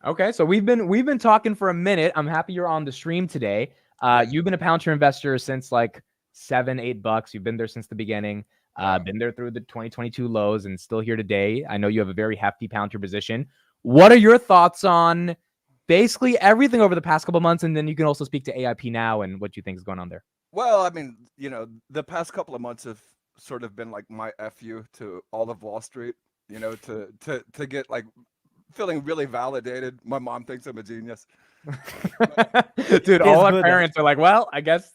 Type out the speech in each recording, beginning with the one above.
Okay, so we've been talking for a minute. I'm happy you're on the stream today. You've been a Palantir investor since like $7-8. You've been there since the beginning. Been there through the 2022 lows and still here today. I know you have a very hefty Palantir position. What are your thoughts on basically everything over the past couple of months? And then you can also speak to AIP now and what you think is going on there. Well, I mean, the past couple of months have sort of been like my FU to all of Wall Street, to get like feeling really validated. My mom thinks I'm a genius. Dude, all our parents are like, well, I guess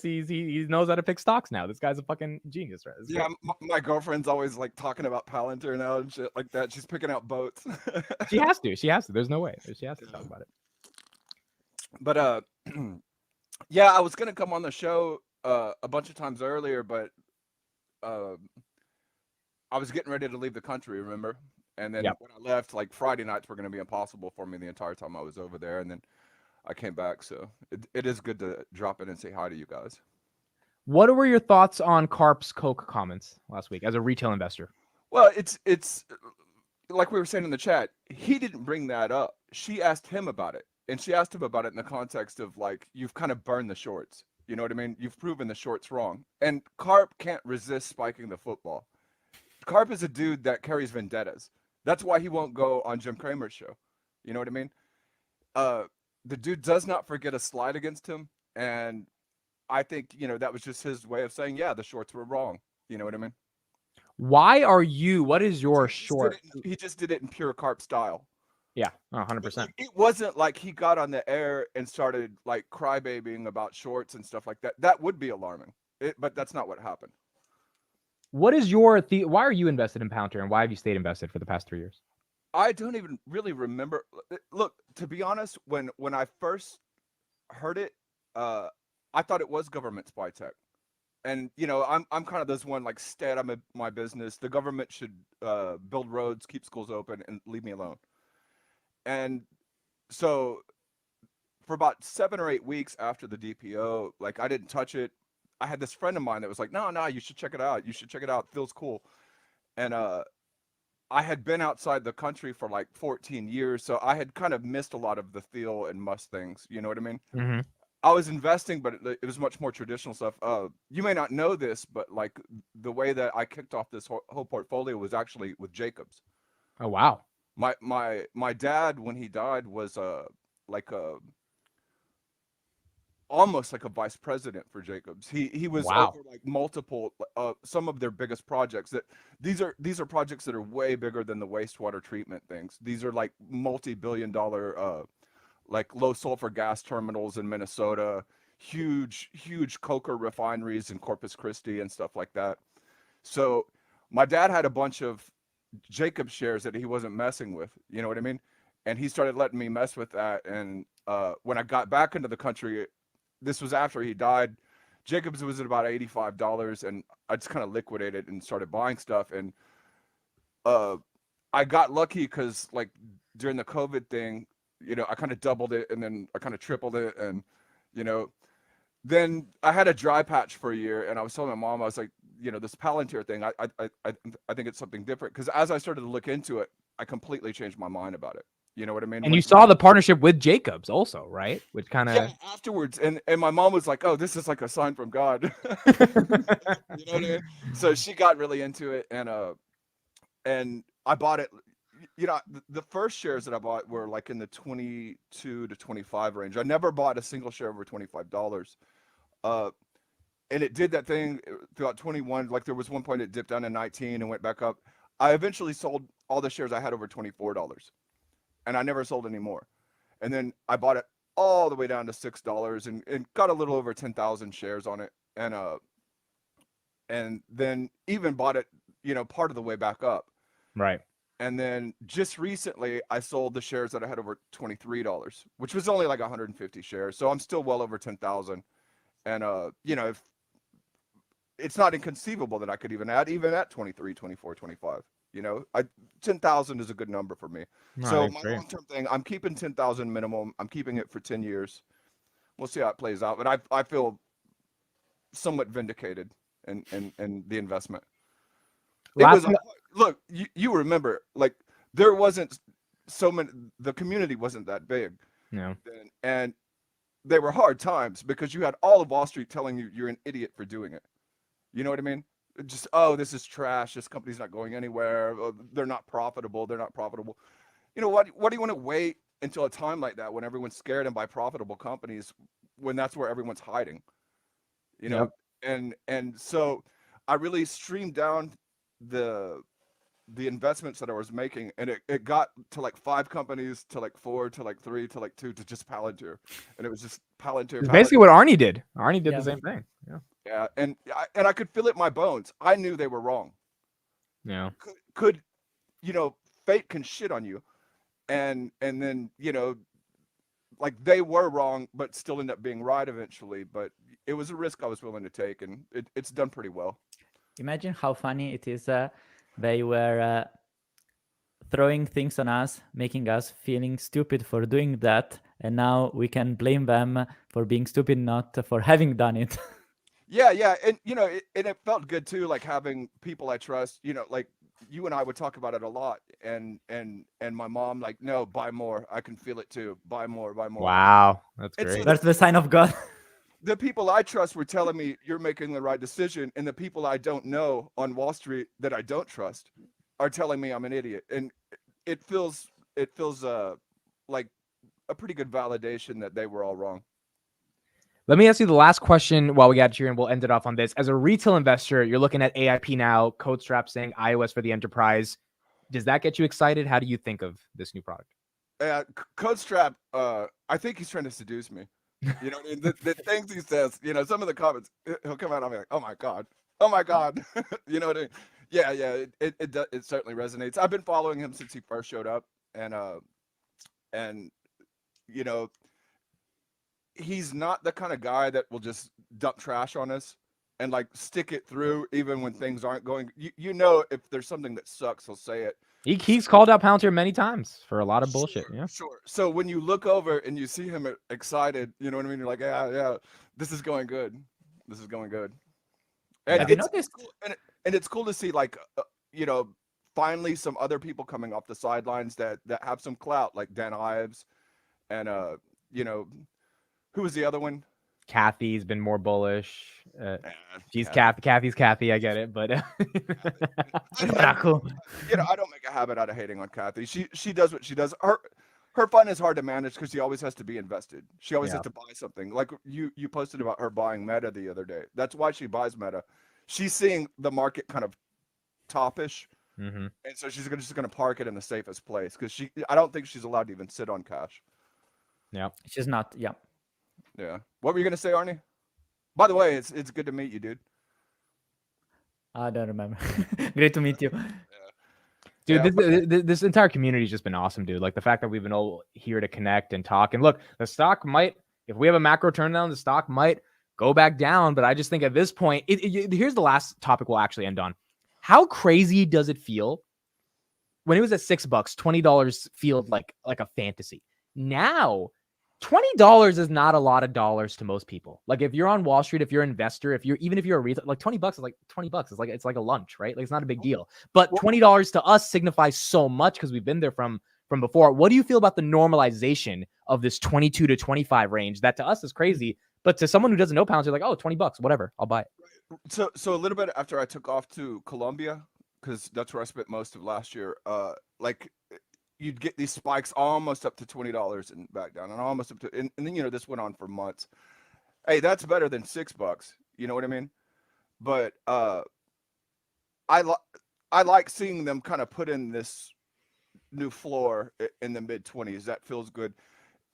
he knows how to pick stocks now. This guy's a fucking genius, right? Yeah, my girlfriend's always like talking about Palantir now and shit like that. She's picking out boats. She has to. There's no way. She has to talk about it. But yeah, I was gonna come on the show a bunch of times earlier, but I was getting ready to leave the country, remember? And then when I left, like Friday nights were gonna be impossible for me the entire time I was over there, and then I came back. So it is good to drop in and say hi to you guys. What were your thoughts on Karp's Coke comments last week as a retail investor? Well, it's like we were saying in the chat. He didn't bring that up. She asked him about it, and she asked him about it in the context of like, you've kind of burned the shorts. You know what I mean? You've proven the shorts wrong. And Karp can't resist spiking the football. Karp is a dude that carries vendettas. That's why he won't go on Jim Cramer's show. You know what I mean? The dude does not forget a slide against him, and I think, that was just his way of saying, yeah, the shorts were wrong. You know what I mean? What is your short? He just did it in pure Karp style. Yeah, 100%. It wasn't like he got on the air and started like crybabying about shorts and stuff like that. That would be alarming, but that's not what happened. What is your why are you invested in Palantir, and why have you stayed invested for the past 3 years? I don't even really remember. Look, to be honest, when I first heard it, I thought it was government spy tech. And I'm kind of this one like, stay out of my business. The government should build roads, keep schools open, and leave me alone. And so for about 7 or 8 weeks after the DPO, like, I didn't touch it. I had this friend of mine that was like, no, you should check it out. You should check it out. It feels cool. And I had been outside the country for like 14 years, so I had kind of missed a lot of the feel and must things. You know what I mean? Mm-hmm. I was investing, but it was much more traditional stuff. You may not know this, but like the way that I kicked off this whole portfolio was actually with Jacobs. Oh, wow. My dad, when he died, was almost like a vice president for Jacobs. He was over like multiple some of their biggest projects. These are projects that are way bigger than the wastewater treatment things. These are like multi-billion-dollar like low sulfur gas terminals in Minnesota, huge coker refineries in Corpus Christi and stuff like that. So my dad had a bunch of Jacob shares that he wasn't messing with, you know what I mean? And he started letting me mess with that. And when I got back into the country, this was after he died, Jacobs was at about $85, and I just kind of liquidated and started buying stuff. And I got lucky because like during the COVID thing, I kind of doubled it, and then I kind of tripled it. And, then I had a dry patch for a year, and I was telling my mom, I was like, this Palantir thing, I think it's something different. Because as I started to look into it, I completely changed my mind about it. You know what I mean? And you saw the partnership with Jacobs also, right? Which kind of afterwards, and my mom was like, "Oh, this is like a sign from God." You know what I mean? So she got really into it, and I bought it. The first shares that I bought were like in the 22 to 25 range. I never bought a single share over $25. And it did that thing throughout 21. Like there was one point it dipped down to 19 and went back up. I eventually sold all the shares I had over $24, and I never sold any more. And then I bought it all the way down to $6 and got a little over 10,000 shares on it. And then even bought it, part of the way back up. Right. And then just recently I sold the shares that I had over $23, which was only like 150 shares. So I'm still well over 10,000. And, if it's not inconceivable that I could even at 23, 24, 25. 10,000 is a good number for me. So my long-term thing, I'm keeping 10,000 minimum. I'm keeping it for 10 years. We'll see how it plays out. But I feel somewhat vindicated in the investment. It was look, you remember, like there wasn't the community wasn't that big. No. And they were hard times because you had all of Wall Street telling you you're an idiot for doing it. You know what I mean? Just, oh, this is trash. This company's not going anywhere. They're not profitable. They're not profitable. You know what? What do you want to wait until a time like that when everyone's scared and buy profitable companies when that's where everyone's hiding? You know, and so I really streamed down the investments that I was making, and it got to like 5 companies, to like 4, to like 3, to like 2, to just Palantir, and it was just Palantir. It's basically what Arnie did. Arnie did the same thing. Yeah, and I could feel it in my bones. I knew they were wrong. Yeah. Could you know, fate can shit on you, and then, you know, like they were wrong, but still end up being right eventually. But it was a risk I was willing to take, and it's done pretty well. Imagine how funny it is. They were throwing things on us, making us feeling stupid for doing that, and now we can blame them for being stupid, not for having done it. Yeah, and you know, it felt good too, like having people I trust. You know, like you and I would talk about it a lot, and my mom, like, no, buy more. I can feel it too. Buy more, buy more. Wow, that's And great. so That's the sign of God. the people I trust were telling me you're making the right decision, and the people I don't know on Wall Street that I don't trust are telling me I'm an idiot, and it feels like a pretty good validation that they were all wrong. Let me ask you the last question while we got you, and we'll end it off on this. As a retail investor, you're looking at AIP now, CodeStrap saying iOS for the enterprise. Does that get you excited? How do you think of this new product? CodeStrap, I think he's trying to seduce me. You know, the things he says, you know, some of the comments, he'll come out, I'll be like, oh my God. You know what I mean? Yeah, it certainly resonates. I've been following him since he first showed up, and you know, he's not the kind of guy that will just dump trash on us and like stick it through even when things aren't going. You know, if there's something that sucks, he'll say it. He's called out Palantir many times for a lot of bullshit. Yeah, sure. So when you look over and you see him excited, you know what I mean? You're like, yeah, this is going good. This is going good. And Have you noticed? Cool, and it's cool to see, like, you know, finally some other people coming off the sidelines that have some clout, like Dan Ives, and you know, who was the other one? Kathy's been more bullish. She's Kathy's Kathy. I get it, but you know, I don't make a habit out of hating on Kathy. She does what she does. Her fun is hard to manage because she always has to be invested. She always has to buy something. Like you posted about her buying Meta the other day. That's why she buys Meta. She's seeing the market kind of topish, and so she's just gonna park it in the safest place because I don't think she's allowed to even sit on cash. Yeah, She's not. Yeah. Yeah. What were you gonna say, Arnie? By the way, it's good to meet you, dude. I don't remember. Great to meet you. Dude, this entire community has just been awesome, dude. Like the fact that we've been all here to connect and talk. And look, the stock might, if we have a macro turndown, the stock might go back down. But I just think at this point, here's the last topic we'll actually end on. How crazy does it feel when it was at $6, $20 felt like a fantasy? Now, $20 is not a lot of dollars to most people. Like if you're on Wall Street, if you're an investor, even if you're a retail, like $20 is like $20. It's like a lunch, right? Like it's not a big deal. But $20 to us signifies so much because we've been there from before. What do you feel about the normalization of this 22 to 25 range? That to us is crazy, but to someone who doesn't know pounds, you're like, oh, $20, whatever, I'll buy it. So a little bit after I took off to Colombia, because that's where I spent most of last year. Like, you'd get these spikes almost up to $20 and back down, and almost up to, and then, you know, this went on for months. Hey, that's better than $6. You know what I mean? But I like seeing them kind of put in this new floor in the mid 20s. That feels good.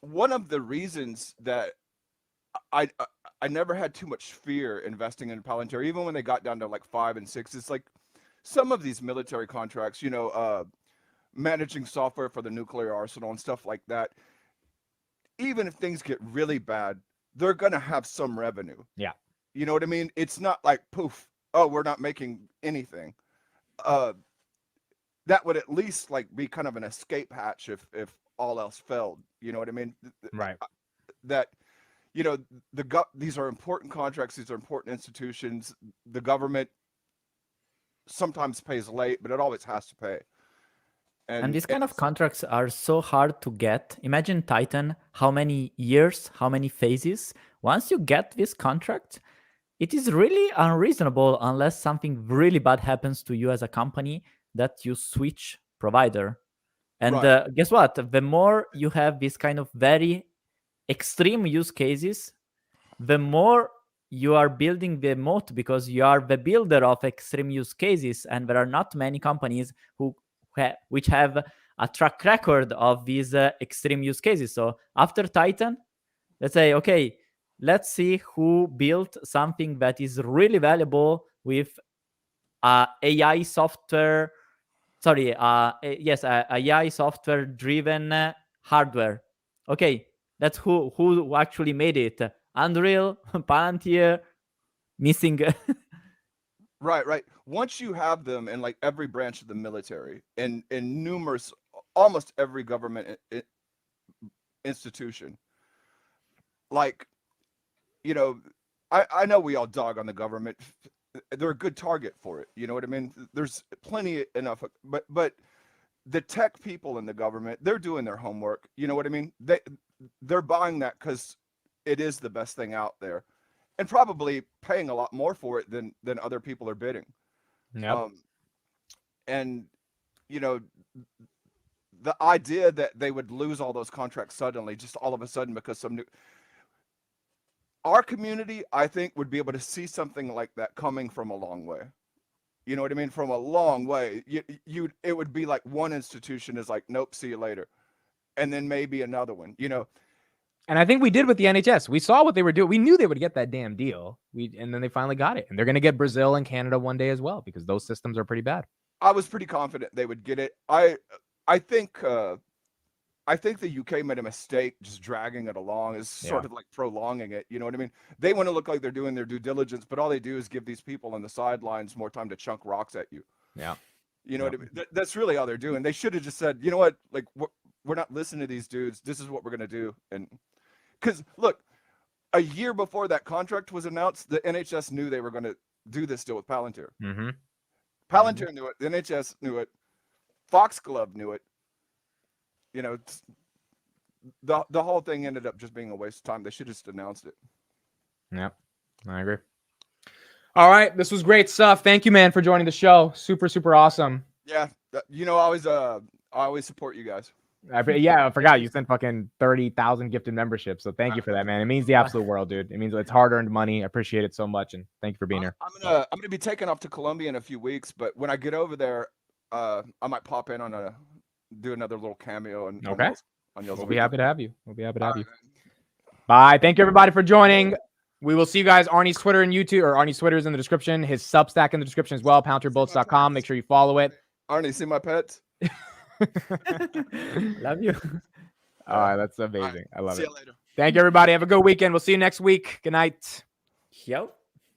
One of the reasons that I never had too much fear investing in Palantir, even when they got down to like 5 and 6, it's like some of these military contracts, you know, managing software for the nuclear arsenal and stuff like that. Even if things get really bad, they're going to have some revenue. Yeah. You know what I mean? It's not like poof, oh, we're not making anything. That would at least like be kind of an escape hatch if all else failed. You know what I mean? Right. That, you know, these are important contracts. These are important institutions. The government sometimes pays late, but it always has to pay. And these kind of contracts are so hard to get. Imagine Titan, how many years, how many phases. Once you get this contract, it is really unreasonable unless something really bad happens to you as a company that you switch provider. And guess what? The more you have this kind of very extreme use cases, the more you are building the moat, because you are the builder of extreme use cases, and there are not many companies which have a track record of these extreme use cases. So after Titan, let's say, okay, let's see who built something that is really valuable with AI software. Sorry, AI software driven hardware. Okay, that's who actually made it. Unreal, Palantir, missing. Right. Once you have them in like every branch of the military and in numerous, almost every government institution, like, you know, I know we all dog on the government. They're a good target for it. You know what I mean? There's plenty enough, but the tech people in the government, they're doing their homework. You know what I mean? They're buying that because it is the best thing out there, and probably paying a lot more for it than other people are bidding. Yep. And you know, the idea that they would lose all those contracts suddenly, just all of a sudden, because our community, I think, would be able to see something like that coming from a long way. You know what I mean? From a long way. It would be like one institution is like, nope, see you later. And then maybe another one, you know. And I think we did with the NHS. We saw what they were doing. We knew they would get that damn deal. And then they finally got it. And they're going to get Brazil and Canada one day as well, because those systems are pretty bad. I was pretty confident they would get it. I think the UK made a mistake just dragging it along, is sort of like prolonging it. You know what I mean? They want to look like they're doing their due diligence, but all they do is give these people on the sidelines more time to chunk rocks at you. Yeah. You know what I mean? That's really all they're doing. They should have just said, you know what? Like, we're not listening to these dudes. This is what we're going to do. And because look, a year before that contract was announced, the NHS knew they were going to do this deal with Palantir. Mm-hmm. Palantir knew it. The NHS knew it. Foxglove knew it. You know, the whole thing ended up just being a waste of time. They should have just announced it. Yep, I agree. All right, this was great stuff. Thank you, man, for joining the show. Super, super awesome. Yeah, you know, I always support you guys. I forgot you sent fucking 30,000 gifted memberships. So thank you for that, man. It means the absolute world, dude. It means it's hard-earned money. I appreciate it so much, and thank you for being here. I'm gonna be taking off to Colombia in a few weeks, but when I get over there, I might pop in do another little cameo. And okay, we'll be happy to have you. Bye. Thank you, everybody, for joining. We will see you guys. Arnie's Twitter and YouTube, or Arnie's Twitter is in the description. His Substack in the description as well. PalantirBoats.com. Make sure you follow it. Arnie, see my pets? Love you. All right, that's amazing. I love it. See you later. Thank you, everybody. Have a good weekend. We'll see you next week. Good night. Yo.